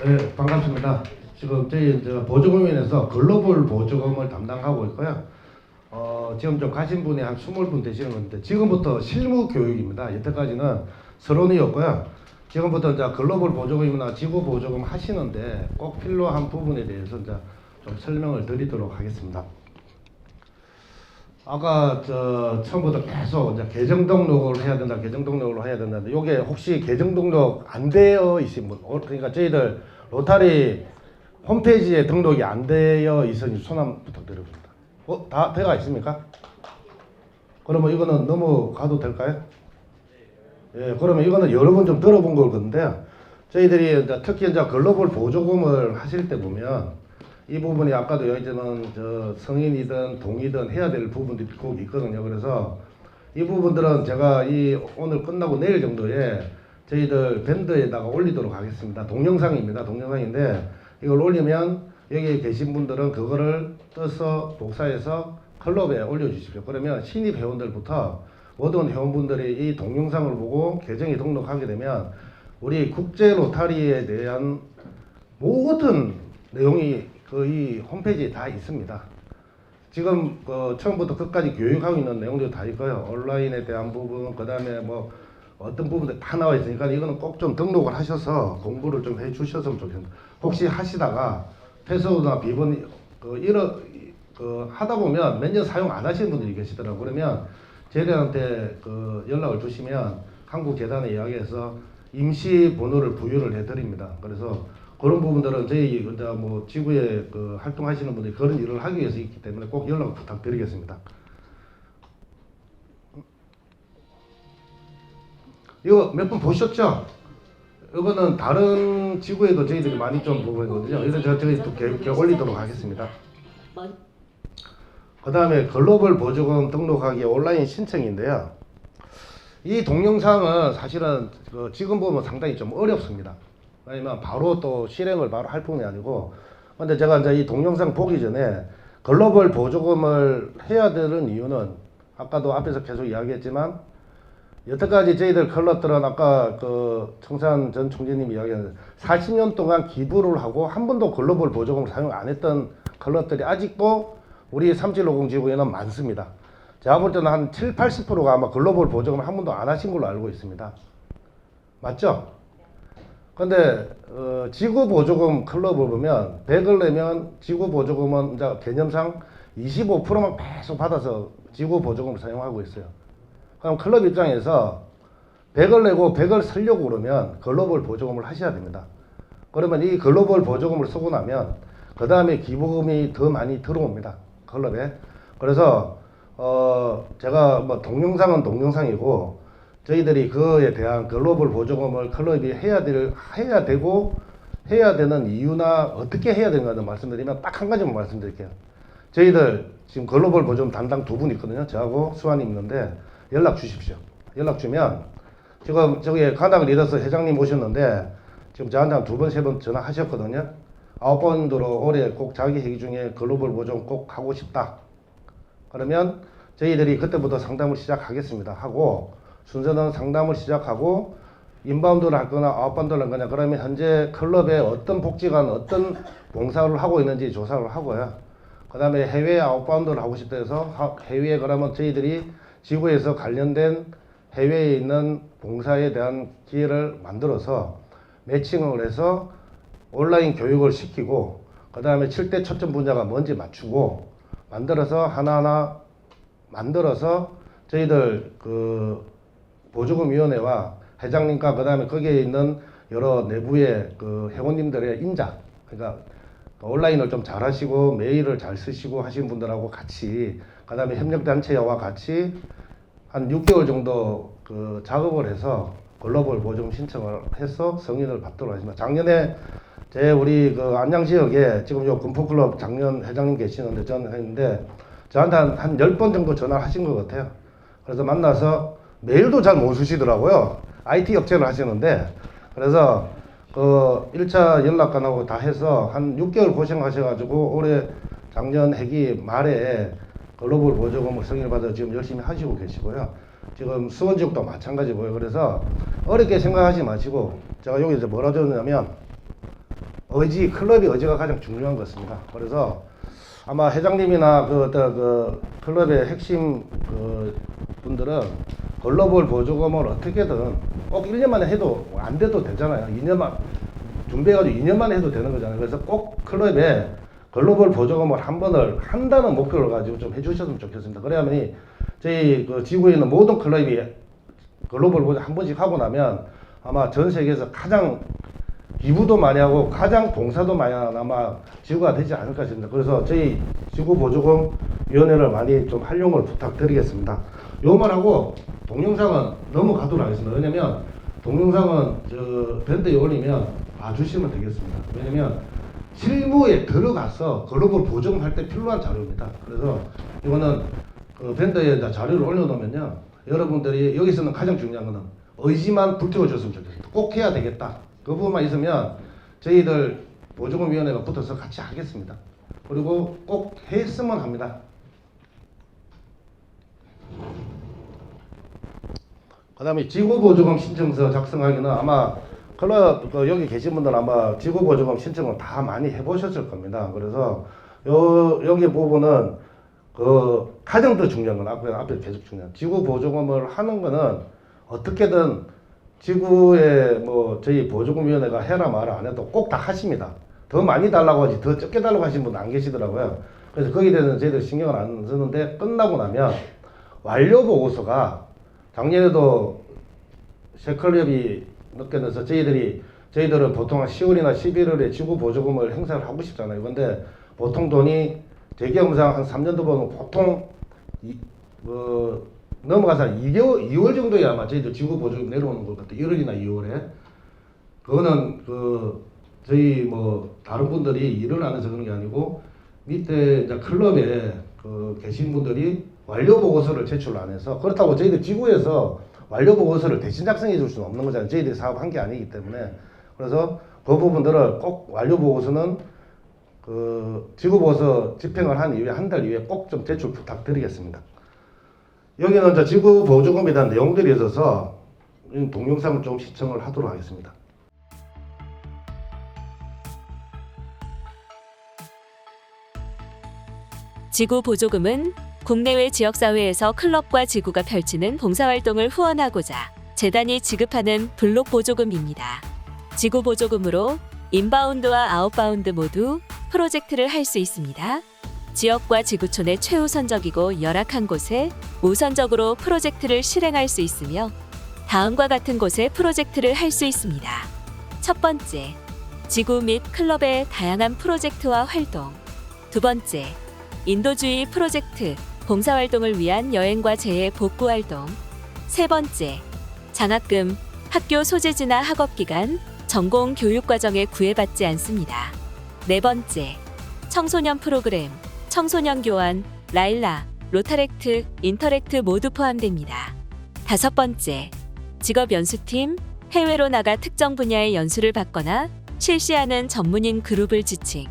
네, 반갑습니다. 지금 저희 이제 보조금위원회에서 글로벌 보조금을 담당하고 있고요. 지금 좀 가신 분이 한 20분 되시는 건데, 지금부터 실무 교육입니다. 여태까지는 서론이었고요. 지금부터 이제 글로벌 보조금이나 지구 보조금 하시는데 꼭 필요한 부분에 대해서 이제 좀 설명을 드리도록 하겠습니다. 아까 처음부터 계속 이제 계정 등록을 해야 된다, 계정 등록을 해야 된다. 요게 혹시 계정 등록 안 되어 있으신 분, 그러니까 저희들 로타리 홈페이지에 등록이 안 되어 있으니 손 한번 부탁드립니다. 다 돼가 있습니까? 그러면 이거는 넘어가도 될까요? 예, 그러면 이거는 여러 번 좀 들어본 걸 건데, 저희들이 이제 특히 이제 글로벌 보조금을 하실 때 보면 이 부분이 아까도 여기서는 성인이든 동이든 해야 될 부분들이 꼭 있거든요. 그래서 이 부분들은 제가 오늘 끝나고 내일 정도에 저희들 밴드에다가 올리도록 하겠습니다. 동영상입니다. 동영상인데 이걸 올리면 여기 계신 분들은 그거를 떠서 복사해서 클럽에 올려주십시오. 그러면 신입 회원들부터 모든 회원분들이 이 동영상을 보고 계정에 등록하게 되면 우리 국제 로타리에 대한 모든 내용이 이 홈페이지에 다 있습니다. 지금 처음부터 끝까지 교육하고 있는 내용도 다 있고요. 온라인에 대한 부분, 그 다음에 뭐 어떤 부분들 다 나와 있으니까 이거는 꼭 좀 등록을 하셔서 공부를 좀 해 주셨으면 좋겠습니다. 혹시 하시다가 패스워드나 비번 하다 보면 몇 년 사용 안 하시는 분들이 계시더라고요. 그러면 저희들한테 연락을 주시면 한국재단에 이야기해서 임시 번호를 부여를 해드립니다. 그래서 그런 부분들은 저희 뭐 지구에 활동하시는 분들이 그런 일을 하기 위해서 있기 때문에 꼭 연락 부탁드리겠습니다. 이거 몇 분 보셨죠? 이거는 다른 지구에도 저희들이 많이 좀 보고 있거든요. 그래서 저희 또 올리도록 하겠습니다. 그 다음에 글로벌 보조금 등록하기 온라인 신청인데요. 이 동영상은 사실은 지금 보면 상당히 좀 어렵습니다. 왜냐면 바로 또 실행을 바로 할 뿐이 아니고, 근데 제가 이제 이 동영상 보기 전에 글로벌 보조금을 해야 되는 이유는 아까도 앞에서 계속 이야기했지만, 여태까지 저희들 클럽들은 아까 청산 전 총재님이 이야기한 40년 동안 기부를 하고 한 번도 글로벌 보조금을 사용 안 했던 클럽들이 아직도 우리 3750 지구에는 많습니다. 제가 볼 때는 한 7, 80%가 아마 글로벌 보조금을 한 번도 안 하신 걸로 알고 있습니다. 맞죠? 근데 지구 보조금 클럽을 보면 100을 내면 지구 보조금은 이제 개념상 25%만 계속 받아서 지구 보조금을 사용하고 있어요. 그럼 클럽 입장에서 100을 내고 100을 쓰려고 그러면 글로벌 보조금을 하셔야 됩니다. 그러면 이 글로벌 보조금을 쓰고 나면 그 다음에 기부금이 더 많이 들어옵니다. 클럽에. 그래서 제가 뭐 동영상은 동영상이고 저희들이 그에 대한 글로벌 보조금을 클럽이 해야 되고 해야 되는 이유나 어떻게 해야 되는가를 말씀드리면 딱 한 가지만 말씀드릴게요. 저희들 지금 글로벌 보조금 담당 두 분 있거든요. 저하고 수환님 있는데 연락 주십시오. 연락 주면 지금 저기 가닥 리더스 회장님 오셨는데 지금 저한테 한 2번, 3번 전화하셨거든요. 9번으로 올해 꼭 자기 회기 중에 글로벌 보조금 꼭 하고 싶다. 그러면 저희들이 그때부터 상담을 시작하겠습니다. 하고 순서는 상담을 시작하고 인바운드를 할 거나 아웃바운드를 할 거냐, 그러면 현재 클럽에 어떤 복지관 어떤 봉사를 하고 있는지 조사를 하고요. 그 다음에 해외 아웃바운드를 하고 싶다 해서 해외에 그러면 저희들이 지구에서 관련된 해외에 있는 봉사에 대한 기회를 만들어서 매칭을 해서 온라인 교육을 시키고 그 다음에 7대 초점 분야가 뭔지 맞추고 만들어서 하나하나 만들어서 저희들 보조금위원회와 회장님과 그 다음에 거기에 있는 여러 내부의 회원님들의 인자, 그러니까 온라인을 좀 잘하시고 메일을 잘 쓰시고 하시는 분들하고 같이 그 다음에 협력단체와 같이 한 6개월 정도 작업을 해서 글로벌 보조금 신청을 해서 승인을 받도록 하겠습니다. 작년에 우리 안양 지역에 지금 요 금포클럽 작년 회장님 계시는데 저는 했는데 저한테 한 10번 정도 전화를 하신 것 같아요. 그래서 만나서 메일도 잘 못 쓰시더라고요. IT 업체를 하시는데 그래서 1차 연락관하고 다 해서 한 6개월 고생하셔가지고 올해 작년 해기 말에 글로벌 보조금을 승인을 받아 지금 열심히 하시고 계시고요. 지금 수원 지역도 마찬가지고요. 그래서 어렵게 생각하지 마시고 제가 여기 이제 뭐라 적었냐면 의지, 클럽의 의지가 가장 중요한 것 같습니다. 그래서 아마 회장님이나 그 클럽의 핵심 분들은 글로벌 보조금을 어떻게든 꼭 1년 만에 해도 안 돼도 되잖아요. 2년만 준비해가지고 2년 만에 해도 되는 거잖아요. 그래서 꼭 클럽에 글로벌 보조금을 한 번을 한다는 목표를 가지고 좀 해주셨으면 좋겠습니다. 그래야만이 저희 그 지구에 있는 모든 클럽이 글로벌 보조 한 번씩 하고 나면 아마 전 세계에서 가장 기부도 많이 하고 가장 봉사도 많이 하는 아마 지구가 되지 않을까 싶습니다. 그래서 저희 지구보조금 위원회를 많이 좀 활용을 부탁드리겠습니다. 요 말하고 동영상은 넘어가도록 하겠습니다. 왜냐면 동영상은 저 밴드에 올리면 봐주시면 되겠습니다. 왜냐면 실무에 들어가서 글로벌 보조금 할 때 필요한 자료입니다. 그래서 이거는 그 밴드에 자료를 올려놓으면요, 여러분들이 여기서는 가장 중요한 거는 의지만 불태워줬으면 좋겠습니다. 꼭 해야 되겠다. 그 부분만 있으면 저희들 보조금위원회가 붙어서 같이 하겠습니다. 그리고 꼭 했으면 합니다. 그 다음에 지구보조금 신청서 작성하기는 아마 클럽 여기 계신 분들은 아마 지구보조금 신청을 다 많이 해보셨을 겁니다. 그래서 여기 부분은 그 가장 더 중요한 건 앞에 계속 중요한 지구보조금을 하는 거는 어떻게든 지구에 뭐 저희 보조금위원회가 해라 말아 안 해도 꼭 다 하십니다. 더 많이 달라고 하지 더 적게 달라고 하시는 분은 안 계시더라고요. 그래서 거기에 대해서는 저희들 신경을 안 쓰는데, 끝나고 나면 완료 보고서가 작년에도 새 클럽이 늦게 넣어서 저희들은 보통 한 10월이나 11월에 지구 보조금을 행사를 하고 싶잖아요. 근데 보통 돈이 대기업상 한 3년도 보면 보통 넘어가서 한 2월 정도에 아마 저희들 지구 보조금 내려오는 것 같아요. 1월이나 2월에. 그거는 저희 뭐 다른 분들이 일을 안 해서 그런 게 아니고 밑에 이제 클럽에 계신 분들이 완료 보고서를 제출 안 해서, 그렇다고 저희들 지구에서 완료 보고서를 대신 작성해 줄 수는 없는 거잖아요. 저희들이 사업한 게 아니기 때문에. 그래서 그 부분들을 꼭 완료 보고서는 지구 보고서 집행을 한 이후에 한 달 이후에 꼭 좀 제출 부탁드리겠습니다. 여기는 이제 지구 보조금에 대한 내용들이 있어서 동영상을 좀 시청을 하도록 하겠습니다. 지구 보조금은 국내외 지역사회에서 클럽과 지구가 펼치는 봉사활동을 후원하고자 재단이 지급하는 블록 보조금입니다. 지구 보조금으로 인바운드와 아웃바운드 모두 프로젝트를 할 수 있습니다. 지역과 지구촌의 최우선적이고 열악한 곳에 우선적으로 프로젝트를 실행할 수 있으며 다음과 같은 곳에 프로젝트를 할 수 있습니다. 첫 번째, 지구 및 클럽의 다양한 프로젝트와 활동. 두 번째, 인도주의 프로젝트, 봉사활동을 위한 여행과 재해 복구 활동. 세 번째, 장학금, 학교 소재지나 학업기간, 전공 교육과정에 구애받지 않습니다. 네 번째, 청소년 프로그램, 청소년 교환, 라일라, 로타렉트, 인터렉트 모두 포함됩니다. 다섯 번째, 직업 연수팀, 해외로 나가 특정 분야의 연수를 받거나 실시하는 전문인 그룹을 지칭.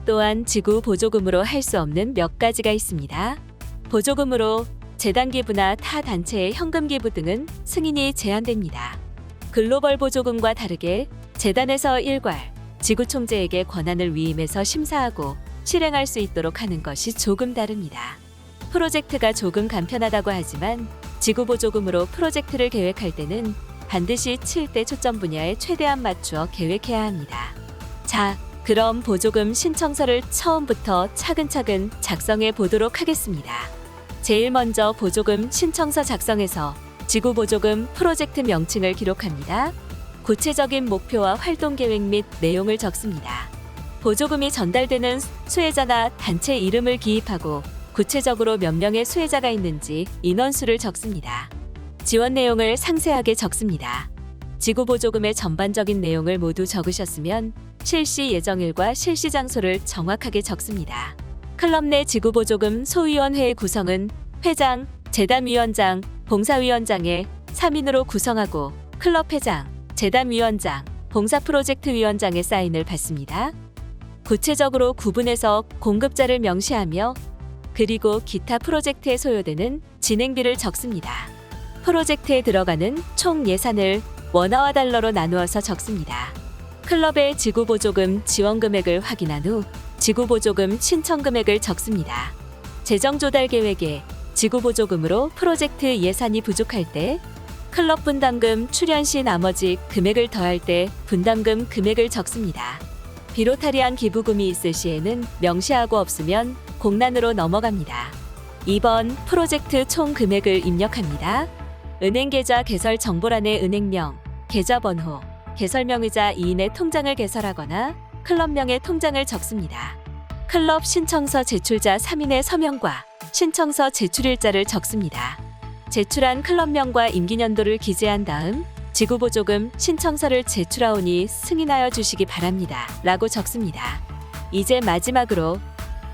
또한 지구 보조금으로 할 수 없는 몇 가지가 있습니다. 보조금으로 재단 기부나 타 단체의 현금 기부 등은 승인이 제한됩니다. 글로벌 보조금과 다르게 재단에서 일괄 지구 총재에게 권한을 위임해서 심사하고 실행할 수 있도록 하는 것이 조금 다릅니다. 프로젝트가 조금 간편하다고 하지만 지구 보조금으로 프로젝트를 계획할 때는 반드시 7대 초점 분야에 최대한 맞추어 계획해야 합니다. 자, 그럼 보조금 신청서를 처음부터 차근차근 작성해 보도록 하겠습니다. 제일 먼저 보조금 신청서 작성에서 지구 보조금 프로젝트 명칭을 기록합니다. 구체적인 목표와 활동 계획 및 내용을 적습니다. 보조금이 전달되는 수혜자나 단체 이름을 기입하고 구체적으로 몇 명의 수혜자가 있는지 인원수를 적습니다. 지원 내용을 상세하게 적습니다. 지구 보조금의 전반적인 내용을 모두 적으셨으면 실시 예정일과 실시 장소를 정확하게 적습니다. 클럽 내 지구 보조금 소위원회의 구성은 회장, 재단위원장, 봉사위원장의 3인으로 구성하고 클럽 회장, 재단위원장, 봉사프로젝트위원장의 사인을 받습니다. 구체적으로 구분해서 공급자를 명시하며 그리고 기타 프로젝트에 소요되는 진행비를 적습니다. 프로젝트에 들어가는 총 예산을 원화와 달러로 나누어서 적습니다. 클럽의 지구보조금 지원 금액을 확인한 후 지구보조금 신청 금액을 적습니다. 재정 조달 계획에 지구보조금으로 프로젝트 예산이 부족할 때, 클럽 분담금 출연 시 나머지 금액을 더할 때 분담금 금액을 적습니다. 비로타리한 기부금이 있을 시에는 명시하고 없으면 공란으로 넘어갑니다. 2번 프로젝트 총 금액을 입력합니다. 은행계좌 개설 정보란에 은행명, 계좌번호, 개설명의자 2인의 통장을 개설하거나 클럽명의 통장을 적습니다. 클럽 신청서 제출자 3인의 서명과 신청서 제출일자를 적습니다. 제출한 클럽명과 임기년도를 기재한 다음 지구보조금 신청서를 제출하오니 승인하여 주시기 바랍니다. 라고 적습니다. 이제 마지막으로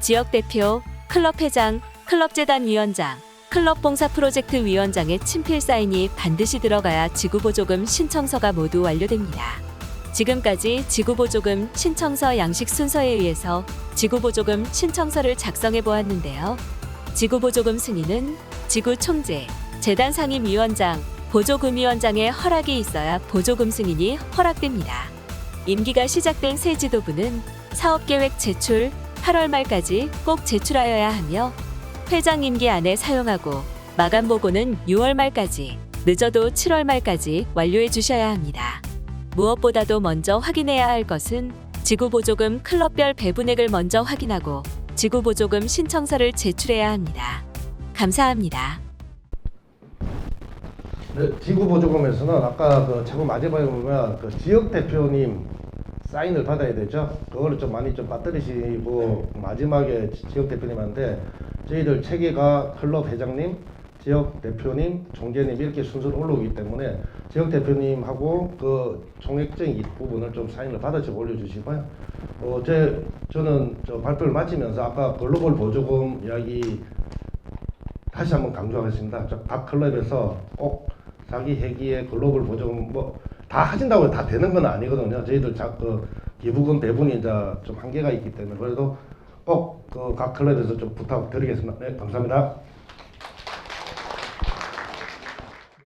지역대표, 클럽회장, 클럽재단위원장, 클럽봉사프로젝트위원장의 친필 사인이 반드시 들어가야 지구보조금 신청서가 모두 완료됩니다. 지금까지 지구보조금 신청서 양식 순서에 의해서 지구보조금 신청서를 작성해 보았는데요. 지구보조금 승인은 지구총재, 재단상임위원장, 보조금위원장의 허락이 있어야 보조금 승인이 허락됩니다. 임기가 시작된 새 지도부는 사업계획 제출 8월 말까지 꼭 제출하여야 하며 회장 임기 안에 사용하고 마감 보고는 6월 말까지, 늦어도 7월 말까지 완료해 주셔야 합니다. 무엇보다도 먼저 확인해야 할 것은 지구보조금 클럽별 배분액을 먼저 확인하고 지구보조금 신청서를 제출해야 합니다. 감사합니다. 네, 지구보조금에서는 아까 그 자꾸 마지막에 보면 그 지역 대표님 사인을 받아야 되죠. 그거를 좀 많이 좀 빠뜨리시고 마지막에 지역 대표님한테 저희들 체계가 클럽 회장님, 지역 대표님, 총재님 이렇게 순서로 올라오기 때문에 지역 대표님하고 그 총액적인 부분을 좀 사인을 받아서 올려주시고요. 저는 저 발표를 마치면서 아까 글로벌 보조금 이야기 다시 한번 강조하겠습니다. 각 클럽에서 꼭 자기 회기에 글로벌 보조금 뭐 다 하신다고 해서 다 되는 건 아니거든요. 저희들 자꾸 기부금 배분이 이제 좀 한계가 있기 때문에 그래도 꼭 그 각 클럽에서 좀 부탁드리겠습니다. 네, 감사합니다.